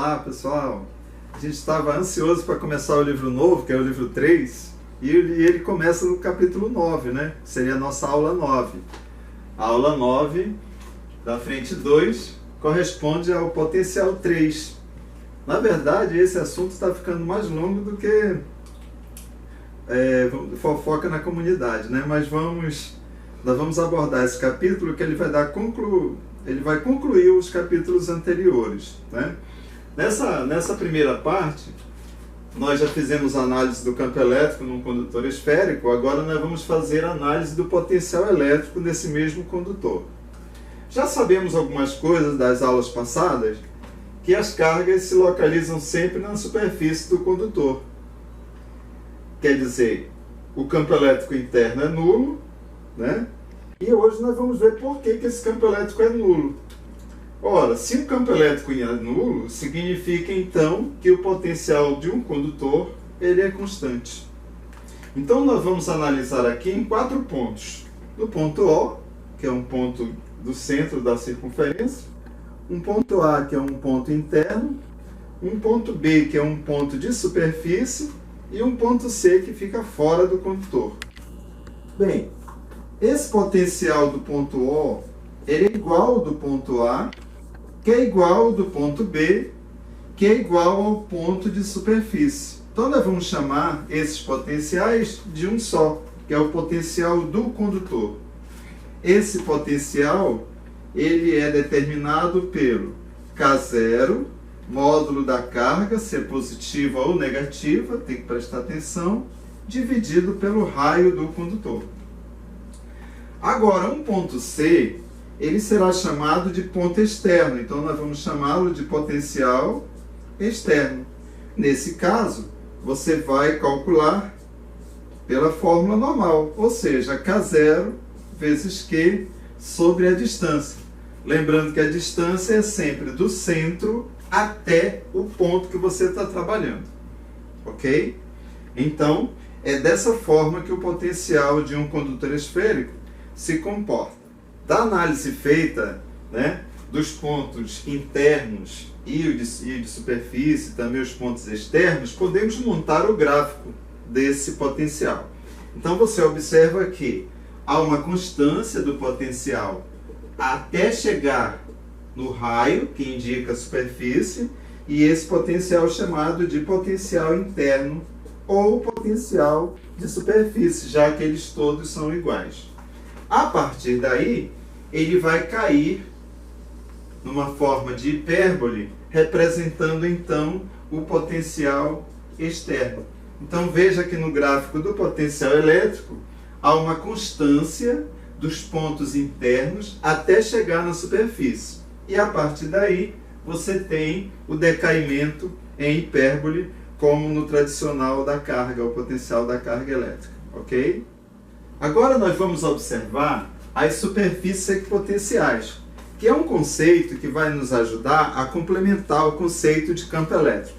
Olá pessoal, a gente estava ansioso para começar o livro novo, que é o livro 3, e ele começa no capítulo 9, né? Seria a nossa aula 9. A aula 9, da frente 2, corresponde ao potencial 3. Na verdade, esse assunto está ficando mais longo do que fofoca na comunidade, né? Mas nós vamos abordar esse capítulo que ele vai concluir os capítulos anteriores, né? Nessa primeira parte, nós já fizemos análise do campo elétrico num condutor esférico, agora nós vamos fazer análise do potencial elétrico nesse mesmo condutor. Já sabemos algumas coisas das aulas passadas, que as cargas se localizam sempre na superfície do condutor. Quer dizer, o campo elétrico interno é nulo, né? E hoje nós vamos ver por que esse campo elétrico é nulo. Ora, se o campo elétrico é nulo, significa então que o potencial de um condutor ele é constante. Então nós vamos analisar aqui em 4 pontos. No ponto O, que é um ponto do centro da circunferência, um ponto A, que é um ponto interno, um ponto B, que é um ponto de superfície, e um ponto C, que fica fora do condutor. Bem, esse potencial do ponto O ele é igual ao do ponto A, que é igual ao do ponto B, que é igual ao ponto de superfície. Então nós vamos chamar esses potenciais de um só, que é o potencial do condutor. Esse potencial ele é determinado pelo K0, módulo da carga, ser positiva ou negativa, tem que prestar atenção, dividido pelo raio do condutor. Agora, um ponto C, ele será chamado de ponto externo, então nós vamos chamá-lo de potencial externo. Nesse caso, você vai calcular pela fórmula normal, ou seja, K0 vezes Q sobre a distância. Lembrando que a distância é sempre do centro até o ponto que você está trabalhando. Ok? Então, é dessa forma que o potencial de um condutor esférico se comporta. Da análise feita, né, dos pontos internos e de superfície, também os pontos externos, podemos montar o gráfico desse potencial. Então você observa que há uma constância do potencial até chegar no raio, que indica a superfície, e esse potencial chamado de potencial interno ou potencial de superfície, já que eles todos são iguais. A partir daí, ele vai cair numa forma de hipérbole, representando então o potencial externo. Então veja que no gráfico do potencial elétrico, há uma constância dos pontos internos até chegar na superfície. E a partir daí, você tem o decaimento em hipérbole, como no tradicional da carga, o potencial da carga elétrica. Ok? Agora nós vamos observar as superfícies equipotenciais, que é um conceito que vai nos ajudar a complementar o conceito de campo elétrico.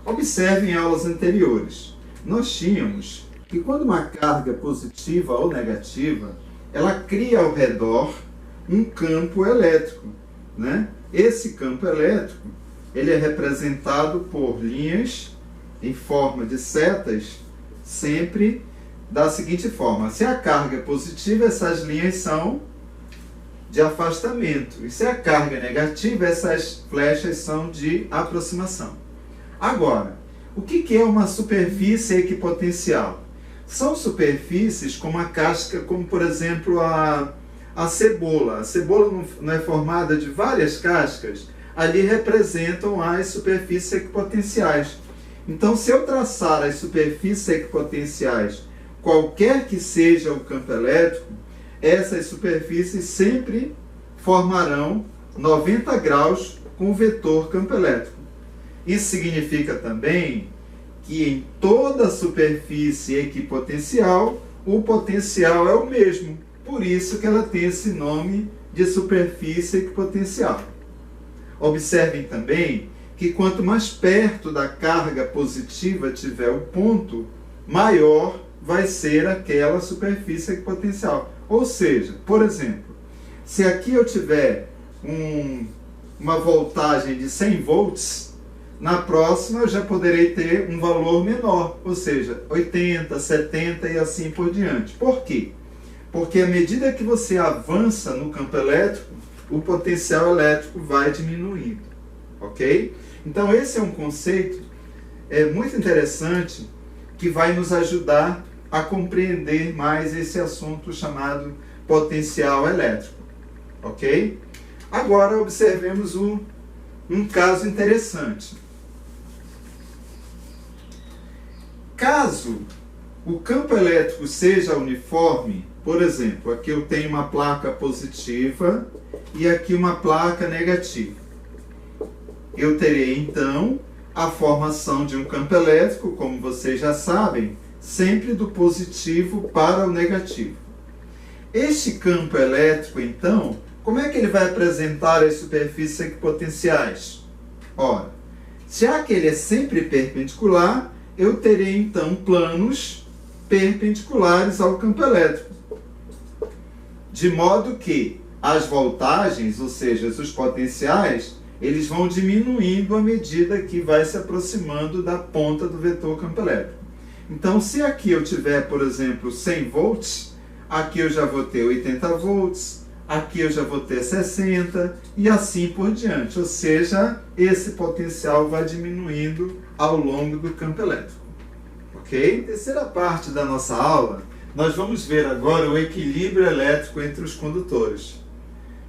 Observe em aulas anteriores, nós tínhamos que quando uma carga é positiva ou negativa, ela cria ao redor um campo elétrico, né? Esse campo elétrico ele é representado por linhas em forma de setas, sempre da seguinte forma: se a carga é positiva, essas linhas são de afastamento, e se a carga é negativa, essas flechas são de aproximação. Agora, o que é uma superfície equipotencial? São superfícies como a casca, como por exemplo a cebola. A cebola não é formada de várias cascas, ali representam as superfícies equipotenciais. Então, se eu traçar as superfícies equipotenciais, qualquer que seja o campo elétrico, essas superfícies sempre formarão 90 graus com o vetor campo elétrico. Isso significa também que em toda superfície equipotencial, o potencial é o mesmo. Por isso que ela tem esse nome de superfície equipotencial. Observem também que quanto mais perto da carga positiva tiver o ponto, maior vai ser aquela superfície equipotencial. Ou seja, por exemplo, se aqui eu tiver uma voltagem de 100 volts, na próxima eu já poderei ter um valor menor, ou seja, 80, 70 e assim por diante. Por quê? Porque à medida que você avança no campo elétrico, o potencial elétrico vai diminuindo, ok? Então esse é um conceito muito interessante que vai nos ajudar a compreender mais esse assunto chamado potencial elétrico, ok? Agora observemos um caso interessante. Caso o campo elétrico seja uniforme, por exemplo, aqui eu tenho uma placa positiva e aqui uma placa negativa. Eu terei então a formação de um campo elétrico, como vocês já sabem, sempre do positivo para o negativo. Este campo elétrico, então, como é que ele vai apresentar as superfícies equipotenciais? Ora, já que ele é sempre perpendicular, eu terei então planos perpendiculares ao campo elétrico. De modo que as voltagens, ou seja, os potenciais, eles vão diminuindo à medida que vai se aproximando da ponta do vetor campo elétrico. Então, se aqui eu tiver, por exemplo, 100 volts, aqui eu já vou ter 80 volts, aqui eu já vou ter 60 e assim por diante. Ou seja, esse potencial vai diminuindo ao longo do campo elétrico. Ok? Terceira parte da nossa aula, nós vamos ver agora o equilíbrio elétrico entre os condutores.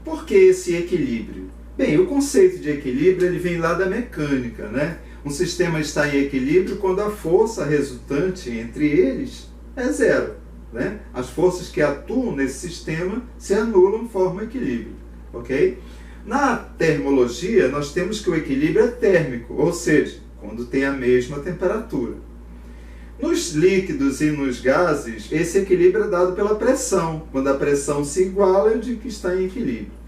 Por que esse equilíbrio? Bem, o conceito de equilíbrio ele vem lá da mecânica, né? Um sistema está em equilíbrio quando a força resultante entre eles é zero, né? As forças que atuam nesse sistema se anulam, formam equilíbrio, ok? Na termologia, nós temos que o equilíbrio é térmico, ou seja, quando tem a mesma temperatura. Nos líquidos e nos gases, esse equilíbrio é dado pela pressão. Quando a pressão se iguala, eu digo que está em equilíbrio.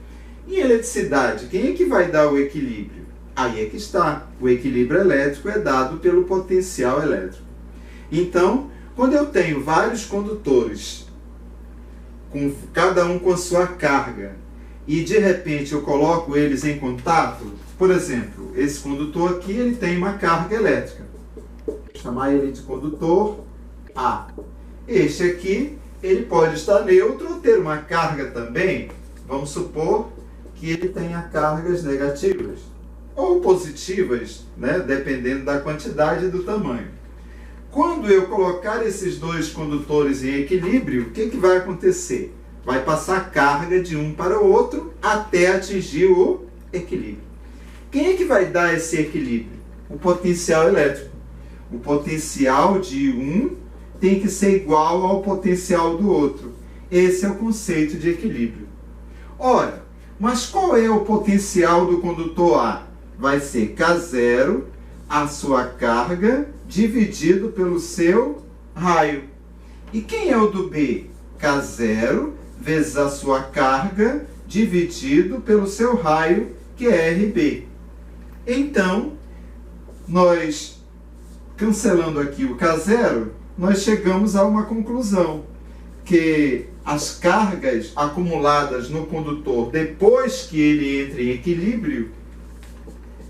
Em eletricidade, quem é que vai dar o equilíbrio? Aí é que está. O equilíbrio elétrico é dado pelo potencial elétrico. Então, quando eu tenho vários condutores, cada um com a sua carga, e de repente eu coloco eles em contato, por exemplo, esse condutor aqui ele tem uma carga elétrica. Vou chamar ele de condutor A. Este aqui, ele pode estar neutro ou ter uma carga também. Vamos supor que ele tenha cargas negativas ou positivas, né, dependendo da quantidade e do tamanho. Quando eu colocar esses dois condutores em equilíbrio, o que vai acontecer? Vai passar carga de um para o outro até atingir o equilíbrio. Quem é que vai dar esse equilíbrio? O potencial elétrico. O potencial de um tem que ser igual ao potencial do outro. Esse é o conceito de equilíbrio. Ora, mas qual é o potencial do condutor A? Vai ser K0, a sua carga, dividido pelo seu raio. E quem é o do B? K0 vezes a sua carga, dividido pelo seu raio, que é RB. Então, nós, cancelando aqui o K0, nós chegamos a uma conclusão, que as cargas acumuladas no condutor depois que ele entra em equilíbrio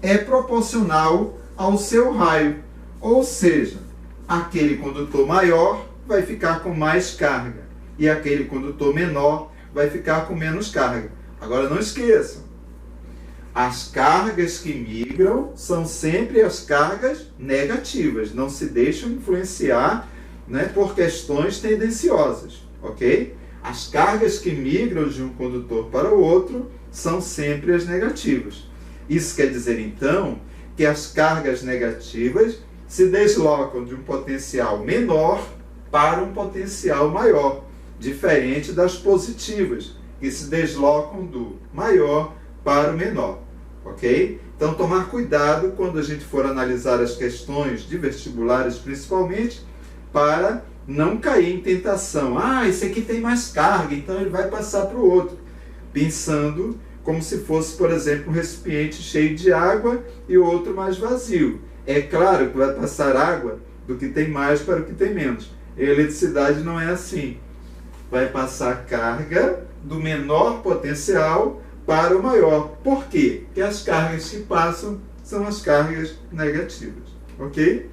é proporcional ao seu raio. Ou seja, aquele condutor maior vai ficar com mais carga e aquele condutor menor vai ficar com menos carga. Agora não esqueçam, as cargas que migram são sempre as cargas negativas, não se deixam influenciar, né, por questões tendenciosas, ok? As cargas que migram de um condutor para o outro são sempre as negativas. Isso quer dizer, então, que as cargas negativas se deslocam de um potencial menor para um potencial maior, diferente das positivas, que se deslocam do maior para o menor, ok? Então, tomar cuidado quando a gente for analisar as questões de vestibulares, principalmente, para não cair em tentação. Ah, esse aqui tem mais carga, então ele vai passar para o outro. Pensando como se fosse, por exemplo, um recipiente cheio de água e o outro mais vazio. É claro que vai passar água do que tem mais para o que tem menos. A eletricidade não é assim. Vai passar carga do menor potencial para o maior. Por quê? Porque as cargas que passam são as cargas negativas. Ok?